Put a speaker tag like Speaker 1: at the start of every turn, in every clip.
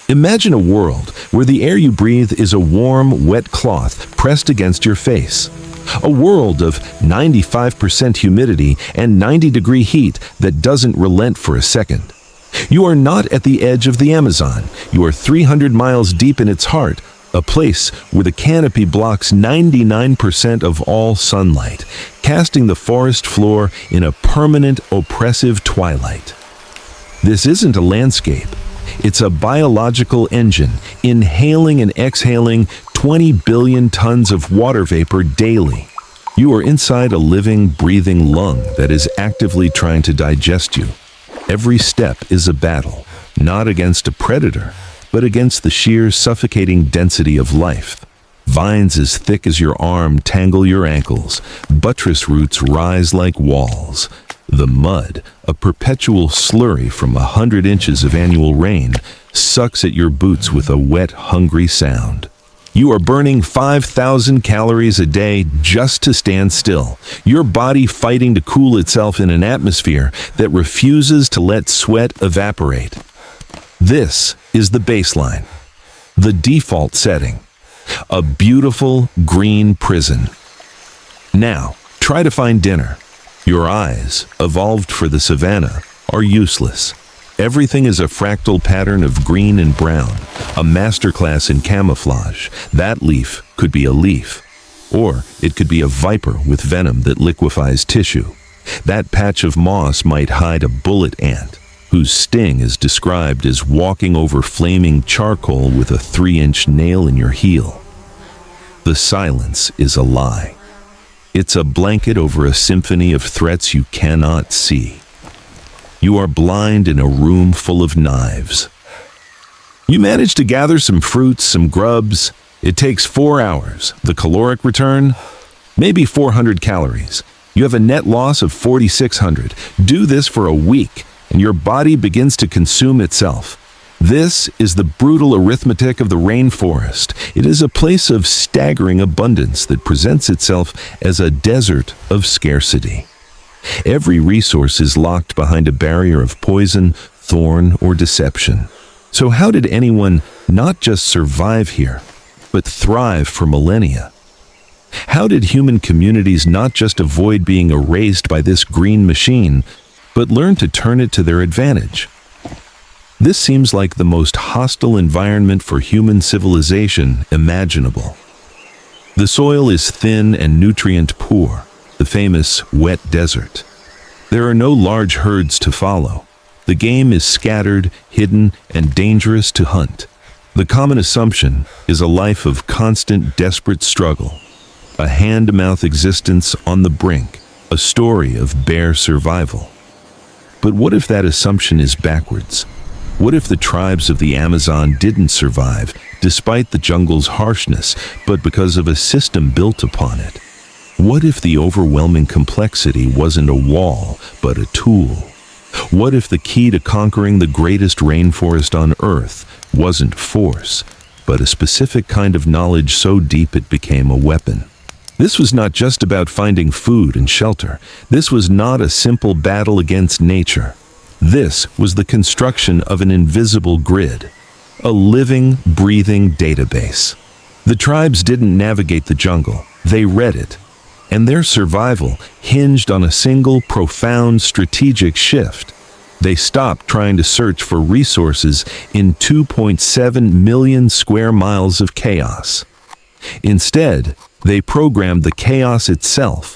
Speaker 1: Imagine a world where the air you breathe is a warm, wet cloth pressed against your face. A world of 95% humidity and 90-degree heat that doesn't relent for a second. You are not at the edge of the Amazon. You are 300 miles deep in its heart, a place where the canopy blocks 99% of all sunlight, casting the forest floor in a permanent, oppressive twilight. This isn't a landscape. It's a biological engine, inhaling and exhaling 20 billion tons of water vapor daily. You are inside a living, breathing lung that is actively trying to digest you. Every step is a battle, not against a predator, but against the sheer suffocating density of life. Vines as thick as your arm tangle your ankles. Buttress roots rise like walls. The mud, a perpetual slurry from 100 inches of annual rain, sucks at your boots with a wet, hungry sound. You are burning 5,000 calories a day just to stand still, your body fighting to cool itself in an atmosphere that refuses to let sweat evaporate. This is the baseline, the default setting, a beautiful green prison. Now, try to find dinner. Your eyes, evolved for the savanna, are useless. Everything is a fractal pattern of green and brown, a masterclass in camouflage. That leaf could be a leaf, or it could be a viper with venom that liquefies tissue. That patch of moss might hide a bullet ant, whose sting is described as walking over flaming charcoal with a 3-inch nail in your heel. The silence is a lie. It's a blanket over a symphony of threats you cannot see. You are blind in a room full of knives. You manage to gather some fruits, some grubs. It takes 4 hours. The caloric return? Maybe 400 calories. You have a net loss of 4,600. Do this for a week, and your body begins to consume itself. This is the brutal arithmetic of the rainforest. It is a place of staggering abundance that presents itself as a desert of scarcity. Every resource is locked behind a barrier of poison, thorn, or deception. So how did anyone not just survive here, but thrive for millennia? How did human communities not just avoid being erased by this green machine, but learn to turn it to their advantage? This seems like the most hostile environment for human civilization imaginable. The soil is thin and nutrient poor, the famous wet desert. There are no large herds to follow. The game is scattered, hidden, and dangerous to hunt. The common assumption is a life of constant, desperate struggle, a hand-to-mouth existence on the brink, a story of bare survival. But what if that assumption is backwards? What if the tribes of the Amazon didn't survive, despite the jungle's harshness, but because of a system built upon it? What if the overwhelming complexity wasn't a wall, but a tool? What if the key to conquering the greatest rainforest on Earth wasn't force, but a specific kind of knowledge so deep it became a weapon? This was not just about finding food and shelter. This was not a simple battle against nature. This was the construction of an invisible grid, a living, breathing database. The tribes didn't navigate the jungle, they read it, and their survival hinged on a single, profound strategic shift. They stopped trying to search for resources in 2.7 million square miles of chaos. Instead, they programmed the chaos itself.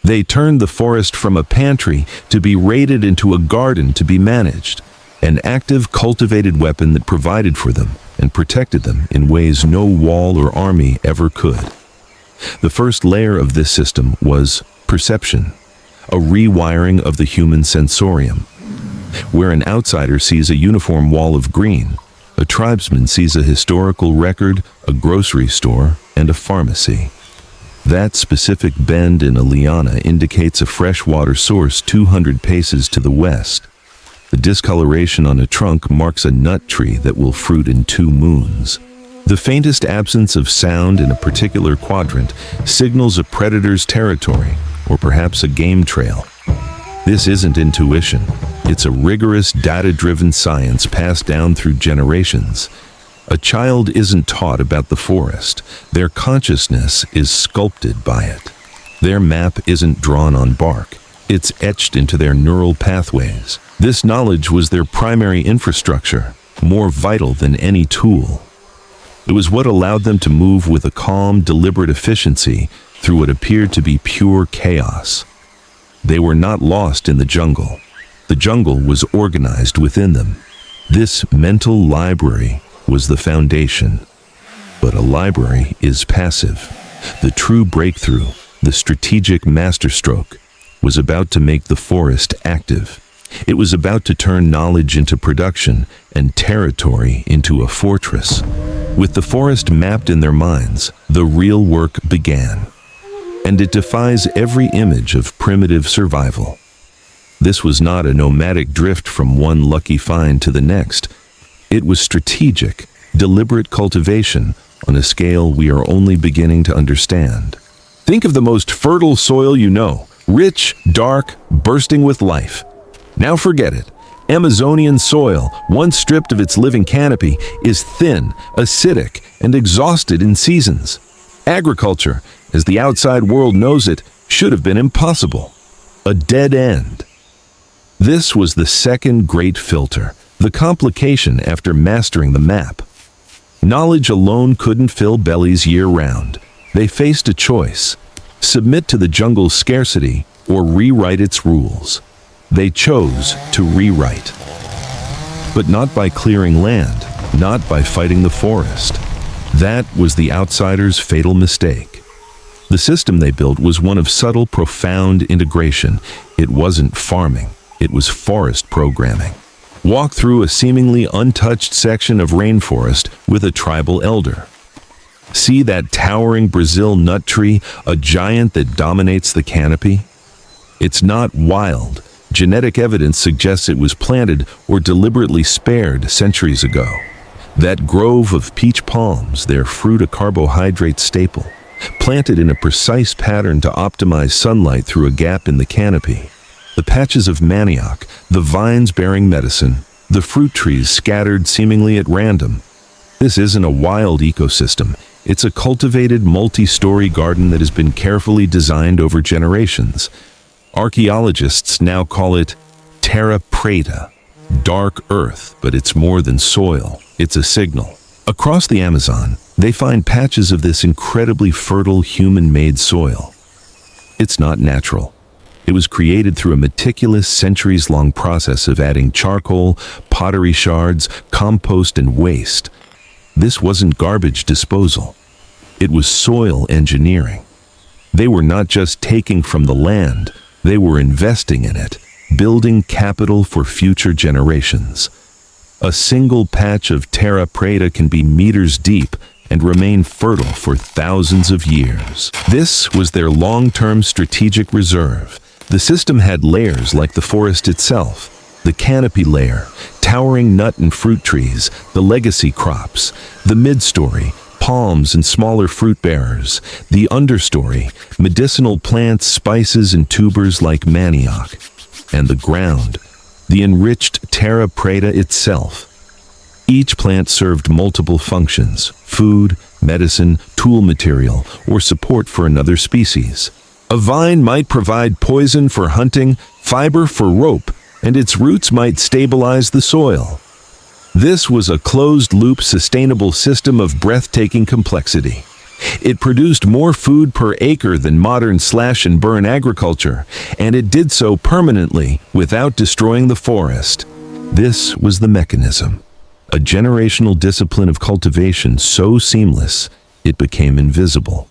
Speaker 1: They turned the forest from a pantry to be raided into a garden to be managed, an active, cultivated weapon that provided for them and protected them in ways no wall or army ever could. The first layer of this system was perception, a rewiring of the human sensorium. Where an outsider sees a uniform wall of green, a tribesman sees a historical record, a grocery store, and a pharmacy. That specific bend in a liana indicates a freshwater source 200 paces to the west. The discoloration on a trunk marks a nut tree that will fruit in 2 moons. The faintest absence of sound in a particular quadrant signals a predator's territory, or perhaps a game trail. This isn't intuition. It's a rigorous, data-driven science passed down through generations. A child isn't taught about the forest. Their consciousness is sculpted by it. Their map isn't drawn on bark. It's etched into their neural pathways. This knowledge was their primary infrastructure, more vital than any tool. It was what allowed them to move with a calm, deliberate efficiency through what appeared to be pure chaos. They were not lost in the jungle. The jungle was organized within them. This mental library was the foundation. But a library is passive. The true breakthrough, the strategic masterstroke, was about to make the forest active. It was about to turn knowledge into production and territory into a fortress. With the forest mapped in their minds, the real work began. And it defies every image of primitive survival. This was not a nomadic drift from one lucky find to the next. It was strategic, deliberate cultivation on a scale we are only beginning to understand. Think of the most fertile soil you know, rich, dark, bursting with life. Now forget it. Amazonian soil, once stripped of its living canopy, is thin, acidic, and exhausted in seasons. Agriculture, as the outside world knows it, should have been impossible. A dead end. This was the second great filter, the complication after mastering the map. Knowledge alone couldn't fill bellies year-round. They faced a choice: submit to the jungle's scarcity or rewrite its rules. They chose to rewrite. But not by clearing land, not by fighting the forest. That was the outsiders' fatal mistake. The system they built was one of subtle, profound integration. It wasn't farming, it was forest programming. Walk through a seemingly untouched section of rainforest with a tribal elder. See that towering Brazil nut tree, a giant that dominates the canopy? It's not wild. Genetic evidence suggests it was planted or deliberately spared centuries ago. That grove of peach palms, their fruit a carbohydrate staple, planted in a precise pattern to optimize sunlight through a gap in the canopy. The patches of manioc, the vines bearing medicine, the fruit trees scattered seemingly at random. This isn't a wild ecosystem. It's a cultivated multi-story garden that has been carefully designed over generations. Archaeologists now call it terra preta, dark earth, but it's more than soil. It's a signal. Across the Amazon, they find patches of this incredibly fertile human-made soil. It's not natural. It was created through a meticulous, centuries-long process of adding charcoal, pottery shards, compost, and waste. This wasn't garbage disposal. It was soil engineering. They were not just taking from the land, they were investing in it, building capital for future generations. A single patch of terra preta can be meters deep and remain fertile for thousands of years. This was their long-term strategic reserve. The system had layers like the forest itself: the canopy layer, towering nut and fruit trees, the legacy crops; the mid-story, palms and smaller fruit bearers; the understory, medicinal plants, spices, and tubers like manioc; and the ground, the enriched terra preta itself. Each plant served multiple functions: food, medicine, tool material, or support for another species. A vine might provide poison for hunting, fiber for rope, and its roots might stabilize the soil. This was a closed-loop, sustainable system of breathtaking complexity. It produced more food per acre than modern slash-and-burn agriculture, and it did so permanently without destroying the forest. This was the mechanism. A generational discipline of cultivation so seamless, it became invisible.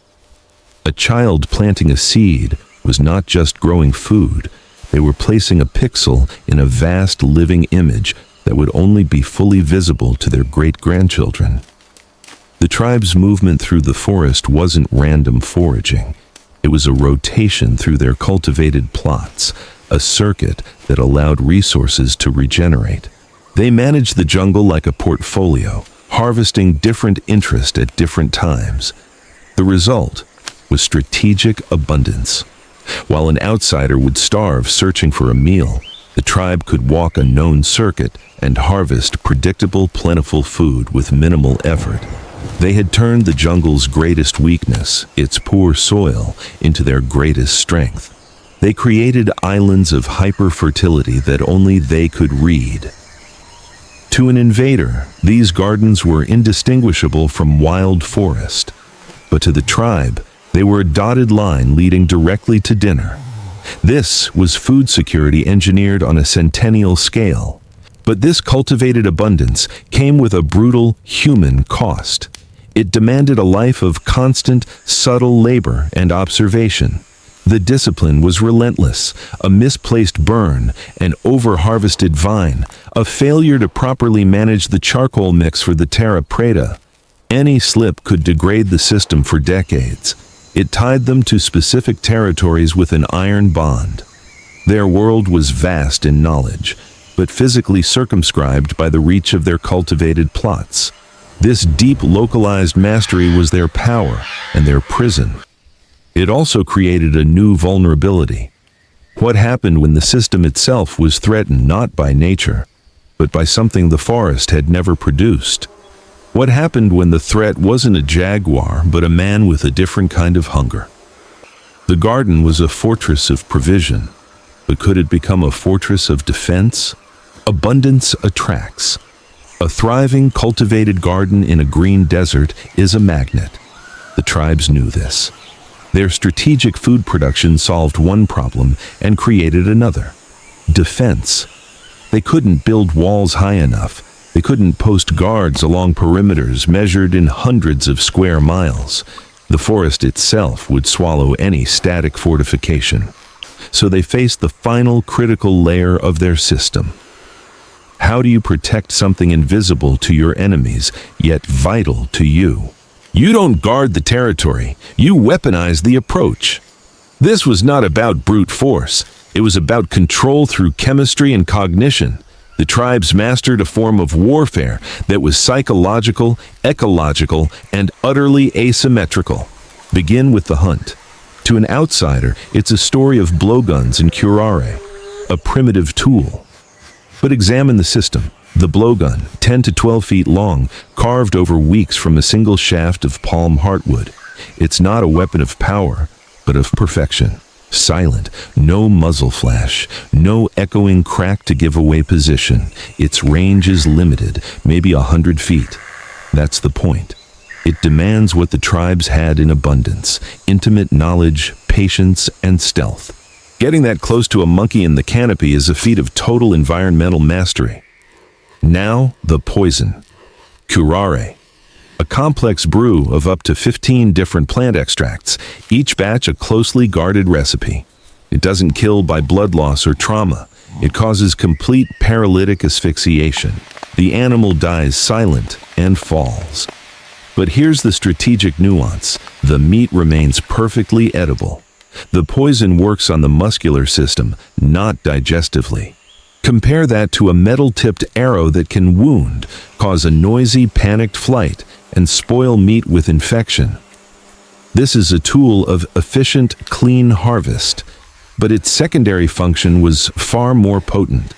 Speaker 1: A child planting a seed was not just growing food. They were placing a pixel in a vast living image that would only be fully visible to their great-grandchildren. The tribe's movement through the forest wasn't random foraging. It was a rotation through their cultivated plots, a circuit that allowed resources to regenerate. They managed the jungle like a portfolio, harvesting different interest at different times. The result was strategic abundance. While an outsider would starve searching for a meal, The tribe could walk a known circuit and harvest predictable, plentiful food with minimal effort. They had turned the jungle's greatest weakness, its poor soil, into their greatest strength. They created islands of hyper-fertility that only they could read. To an invader, these gardens were indistinguishable from wild forest. But to the tribe, they were a dotted line leading directly to dinner. This was food security engineered on a centennial scale. But this cultivated abundance came with a brutal human cost. It demanded a life of constant, subtle labor and observation. The discipline was relentless: a misplaced burn, an over-harvested vine, a failure to properly manage the charcoal mix for the terra preta. Any slip could degrade the system for decades. It tied them to specific territories with an iron bond. Their world was vast in knowledge, but physically circumscribed by the reach of their cultivated plots. This deep localized mastery was their power and their prison. It also created a new vulnerability. What happened when the system itself was threatened not by nature, but by something the forest had never produced? What happened when the threat wasn't a jaguar, but a man with a different kind of hunger? The garden was a fortress of provision, but could it become a fortress of defense? Abundance attracts. A thriving, cultivated garden in a green desert is a magnet. The tribes knew this. Their strategic food production solved one problem and created another: defense. They couldn't build walls high enough. They couldn't post guards along perimeters measured in hundreds of square miles. The forest itself would swallow any static fortification. So they faced the final critical layer of their system. How do you protect something invisible to your enemies, yet vital to you? You don't guard the territory, you weaponize the approach. This was not about brute force. It was about control through chemistry and cognition. The tribes mastered a form of warfare that was psychological, ecological, and utterly asymmetrical. Begin with the hunt. To an outsider, it's a story of blowguns and curare, a primitive tool. But examine the system. The blowgun, 10 to 12 feet long, carved over weeks from a single shaft of palm heartwood. It's not a weapon of power, but of perfection. Silent, no muzzle flash, no echoing crack to give away position. Its range is limited, maybe 100 feet. That's the point. It demands what the tribes had in abundance: intimate knowledge, patience, and stealth. Getting that close to a monkey in the canopy is a feat of total environmental mastery. Now, the poison. Curare. A complex brew of up to 15 different plant extracts, each batch a closely guarded recipe. It doesn't kill by blood loss or trauma. It causes complete paralytic asphyxiation. The animal dies silent and falls. But here's the strategic nuance. The meat remains perfectly edible. The poison works on the muscular system, not digestively. Compare that to a metal-tipped arrow that can wound, cause a noisy, panicked flight, and spoil meat with infection. This is a tool of efficient, clean harvest, but its secondary function was far more potent.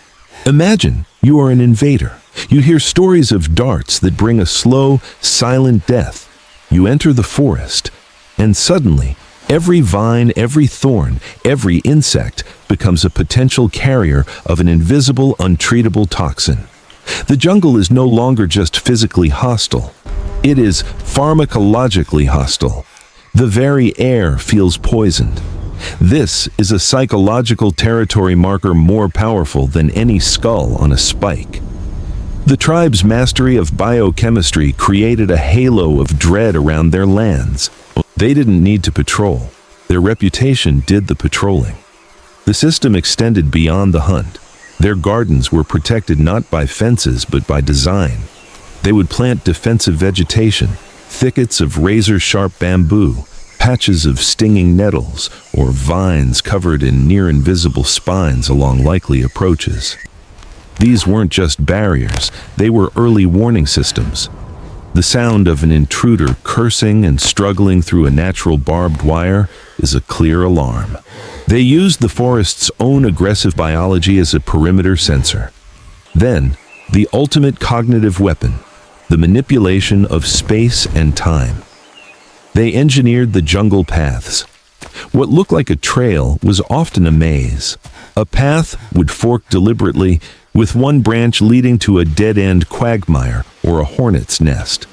Speaker 1: Imagine you are an invader. You hear stories of darts that bring a slow, silent death. You enter the forest, and suddenly, every vine, every thorn, every insect becomes a potential carrier of an invisible, untreatable toxin. The jungle is no longer just physically hostile. It is pharmacologically hostile. The very air feels poisoned. This is a psychological territory marker more powerful than any skull on a spike. The tribe's mastery of biochemistry created a halo of dread around their lands. They didn't need to patrol. Their reputation did the patrolling. The system extended beyond the hunt. Their gardens were protected not by fences but by design. They would plant defensive vegetation, thickets of razor-sharp bamboo, patches of stinging nettles, or vines covered in near-invisible spines along likely approaches. These weren't just barriers, they were early warning systems. The sound of an intruder cursing and struggling through a natural barbed wire is a clear alarm. They used the forest's own aggressive biology as a perimeter sensor. Then, the ultimate cognitive weapon, the manipulation of space and time. They engineered the jungle paths. What looked like a trail was often a maze. A path would fork deliberately, with one branch leading to a dead-end quagmire or a hornet's nest.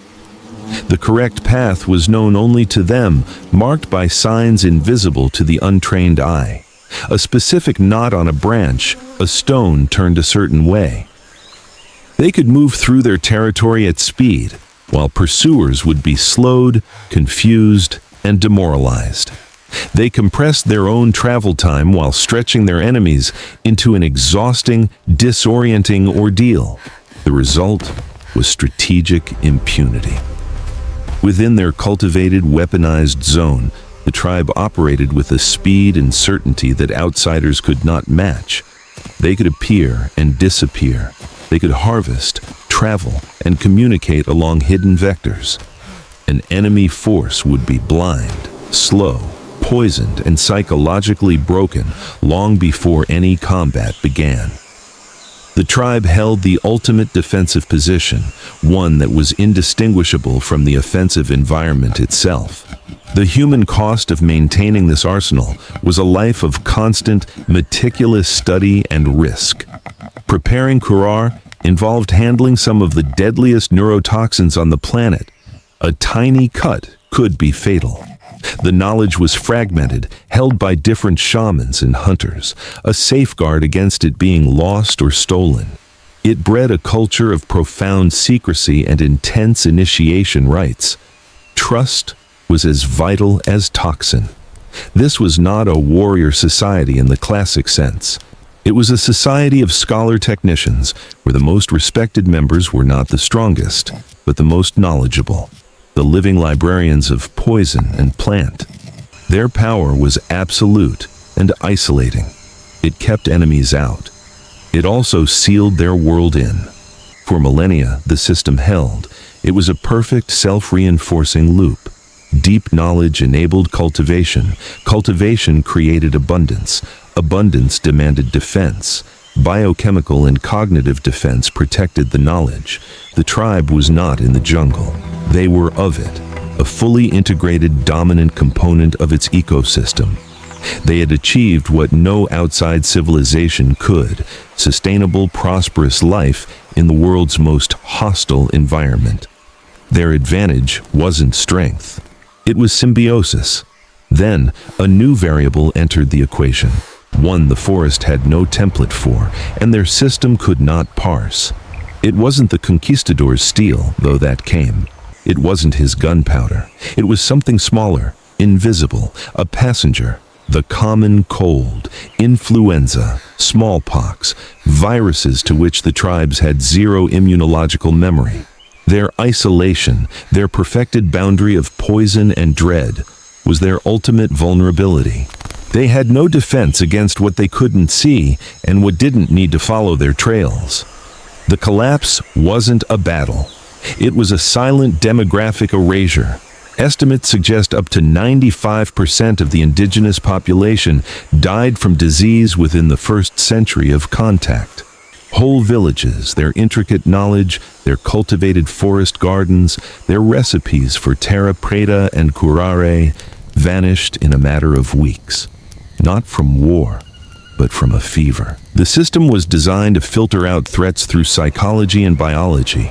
Speaker 1: The correct path was known only to them, marked by signs invisible to the untrained eye. A specific knot on a branch, a stone turned a certain way. They could move through their territory at speed, while pursuers would be slowed, confused, and demoralized. They compressed their own travel time while stretching their enemies into an exhausting, disorienting ordeal. The result was strategic impunity. Within their cultivated, weaponized zone, the tribe operated with a speed and certainty that outsiders could not match. They could appear and disappear. They could harvest, travel, and communicate along hidden vectors. An enemy force would be blind, slow, poisoned, and psychologically broken long before any combat began. The tribe held the ultimate defensive position, one that was indistinguishable from the offensive environment itself. The human cost of maintaining this arsenal was a life of constant, meticulous study and risk. Preparing curar involved handling some of the deadliest neurotoxins on the planet. A tiny cut could be fatal. The knowledge was fragmented, held by different shamans and hunters, a safeguard against it being lost or stolen. It bred a culture of profound secrecy and intense initiation rites. Trust was as vital as toxin. This was not a warrior society in the classic sense. It was a society of scholar technicians, where the most respected members were not the strongest, but the most knowledgeable, the living librarians of poison and plant. Their power was absolute and isolating. It kept enemies out. It also sealed their world in. For millennia, the system held. It was a perfect self-reinforcing loop. Deep knowledge enabled cultivation. Cultivation created abundance. Abundance demanded defense. Biochemical and cognitive defense protected the knowledge. The tribe was not in the jungle. They were of it, a fully integrated dominant component of its ecosystem. They had achieved what no outside civilization could: sustainable, prosperous life in the world's most hostile environment. Their advantage wasn't strength. It was symbiosis. Then, a new variable entered the equation, one the forest had no template for, and their system could not parse. It wasn't the conquistador's steel, though that came. It wasn't his gunpowder. It was something smaller, invisible, a passenger. The common cold, influenza, smallpox, viruses to which the tribes had zero immunological memory. Their isolation, their perfected boundary of poison and dread, was their ultimate vulnerability. They had no defense against what they couldn't see and what didn't need to follow their trails. The collapse wasn't a battle. It was a silent demographic erasure. Estimates suggest up to 95% of the indigenous population died from disease within the first century of contact. Whole villages, their intricate knowledge, their cultivated forest gardens, their recipes for terra preta and curare vanished in a matter of weeks. Not from war, but from a fever. The system was designed to filter out threats through psychology and biology.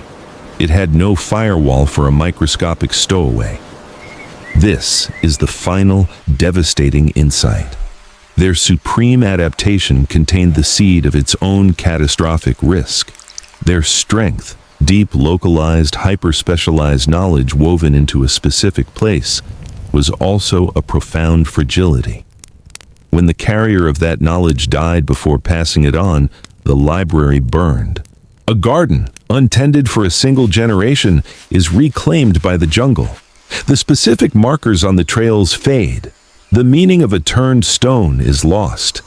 Speaker 1: It had no firewall for a microscopic stowaway. This is the final, devastating insight. Their supreme adaptation contained the seed of its own catastrophic risk. Their strength, deep, localized, hyper-specialized knowledge woven into a specific place, was also a profound fragility. When the carrier of that knowledge died before passing it on, the library burned. A garden, untended for a single generation, is reclaimed by the jungle. The specific markers on the trails fade. The meaning of a turned stone is lost.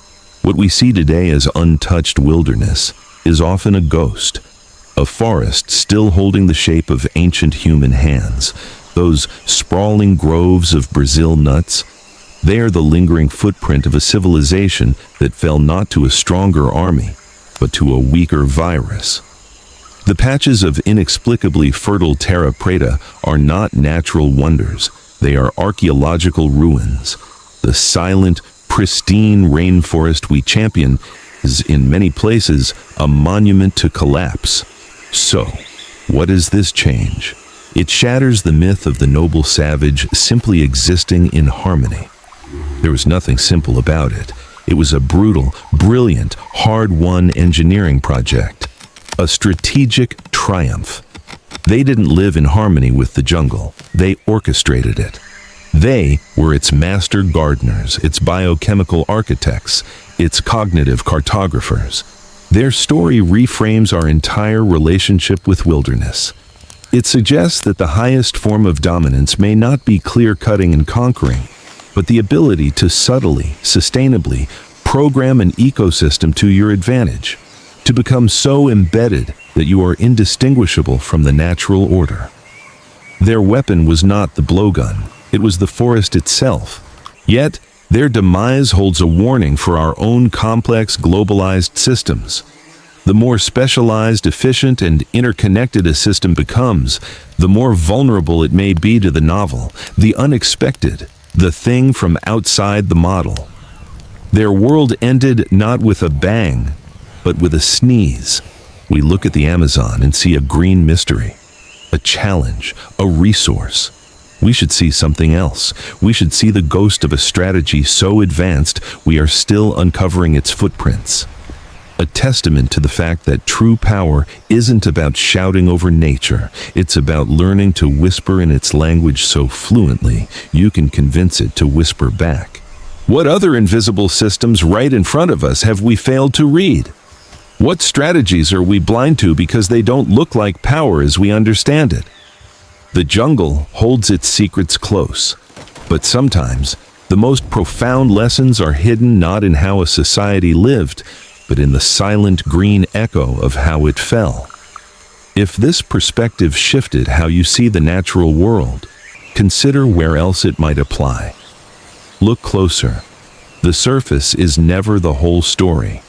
Speaker 1: What we see today as untouched wilderness is often a ghost, a forest still holding the shape of ancient human hands, those sprawling groves of Brazil nuts, They are the lingering footprint of a civilization that fell not to a stronger army, but to a weaker virus. The patches of inexplicably fertile terra preta are not natural wonders. They are archaeological ruins. The silent, pristine rainforest we champion is in many places a monument to collapse. So, what is this change? It shatters the myth of the noble savage simply existing in harmony. There was nothing simple about it. It was a brutal, brilliant, hard-won engineering project. A strategic triumph. They didn't live in harmony with the jungle. They orchestrated it. They were its master gardeners, its biochemical architects, its cognitive cartographers. Their story reframes our entire relationship with wilderness. It suggests that the highest form of dominance may not be clear-cutting and conquering, but the ability to subtly, sustainably program an ecosystem to your advantage, to become so embedded that you are indistinguishable from the natural order. Their weapon was not the blowgun, it was the forest itself. Yet, their demise holds a warning for our own complex, globalized systems. The more specialized, efficient, and interconnected a system becomes, the more vulnerable it may be to the novel, the unexpected, the thing from outside the model. Their world ended not with a bang, but with a sneeze. We look at the Amazon and see a green mystery, a challenge, a resource. We should see something else. We should see the ghost of a strategy so advanced we are still uncovering its footprints. A testament to the fact that true power isn't about shouting over nature. It's about learning to whisper in its language so fluently you can convince it to whisper back. What other invisible systems right in front of us have we failed to read? What strategies are we blind to because they don't look like power as we understand it? The jungle holds its secrets close, but sometimes the most profound lessons are hidden not in how a society lived, but in the silent green echo of how it fell. If this perspective shifted how you see the natural world, consider where else it might apply. Look closer. The surface is never the whole story.